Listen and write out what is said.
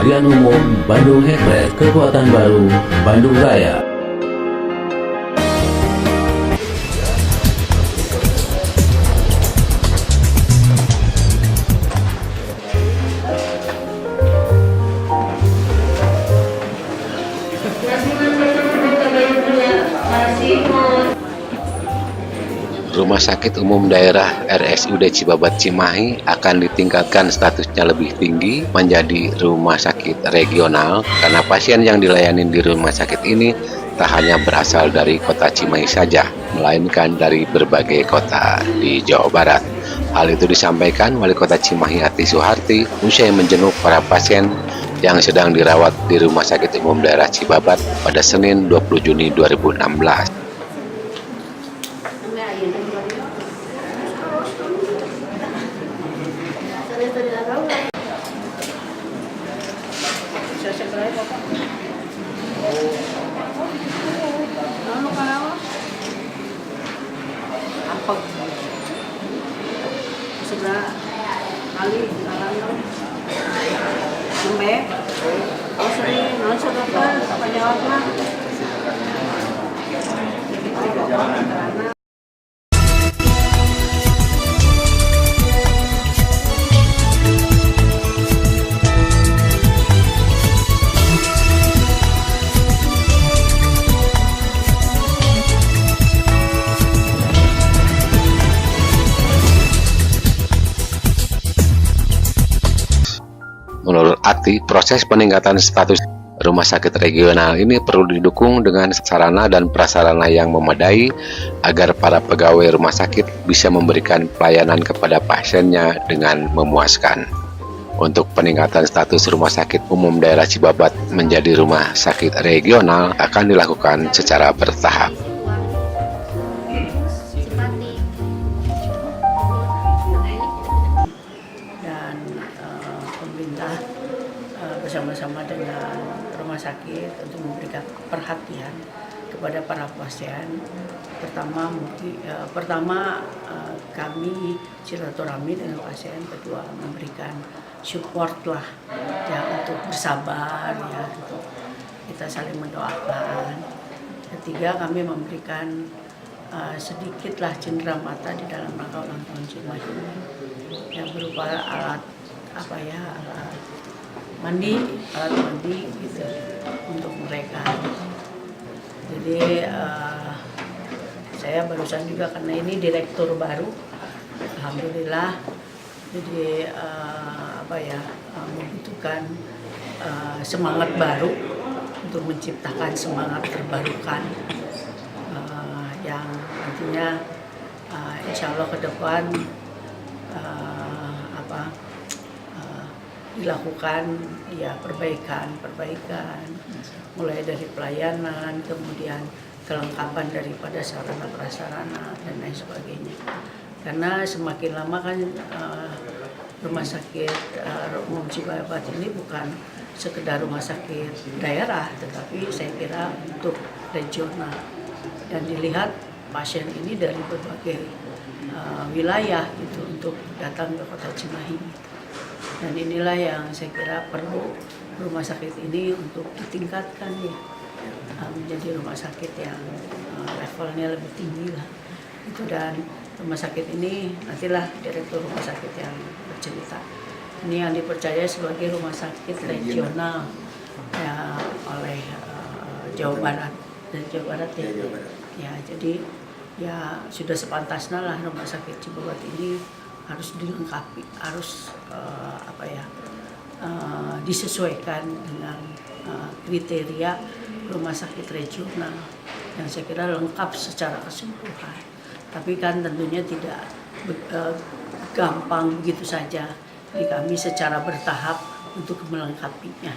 Persarian Umum Bandung Hekret, Kekuatan Baru, Bandung Raya. Rumah Sakit Umum Daerah RSUD Cibabat Cimahi akan ditingkatkan statusnya lebih tinggi menjadi rumah sakit regional karena pasien yang dilayani di rumah sakit ini tak hanya berasal dari kota Cimahi saja, melainkan dari berbagai kota di Jawa Barat. Hal itu disampaikan Wali Kota Cimahi Ati Suharti usai menjenguk para pasien yang sedang dirawat di Rumah Sakit Umum Daerah Cibabat pada Senin 20 Juni 2016. Sudah kali jalan lembek, kalau sering nonton dokter apa jawabnya? Menurut Ati, proses peningkatan status rumah sakit regional ini perlu didukung dengan sarana dan prasarana yang memadai agar para pegawai rumah sakit bisa memberikan pelayanan kepada pasiennya dengan memuaskan. Untuk peningkatan status Rumah Sakit Umum Daerah Cibabat menjadi rumah sakit regional akan dilakukan secara bertahap. Pemerintah bersama-sama dengan rumah sakit untuk memberikan perhatian kepada para pasien. Pertama kami silaturahmi dengan pasien, kedua memberikan support lah ya untuk bersabar ya, untuk kita saling mendoakan. Ketiga, kami memberikan sedikitlah cendera mata di dalam rangka ulang tahun Cimahi yang berupa alat alat mandi gitu untuk mereka. Jadi saya barusan juga karena ini direktur baru, alhamdulillah. Jadi membutuhkan semangat baru untuk menciptakan semangat terbarukan yang nantinya insya Allah ke depan dilakukan ya perbaikan mulai dari pelayanan, kemudian kelengkapan daripada sarana prasarana dan lain sebagainya. Karena semakin lama kan rumah sakit umum Cibabat ini bukan sekedar rumah sakit daerah, tetapi saya kira untuk regional dan dilihat pasien ini dari berbagai wilayah gitu untuk datang ke kota Cimahi. Dan inilah yang saya kira perlu rumah sakit ini untuk ditingkatkan ya, menjadi rumah sakit yang levelnya lebih tinggi lah. Itu, dan rumah sakit ini nantilah direktur rumah sakit yang bercerita. Ini yang dipercaya sebagai rumah sakit regional ya, oleh Jawa Barat dan Jawa Barat ya. Ya, jadi ya sudah sepantasnya lah rumah sakit Cibabat ini harus dilengkapi, harus disesuaikan dengan kriteria rumah sakit regional yang saya kira lengkap secara keseluruhan. Tapi kan tentunya tidak gampang begitu saja. Jadi kami secara bertahap untuk melengkapinya.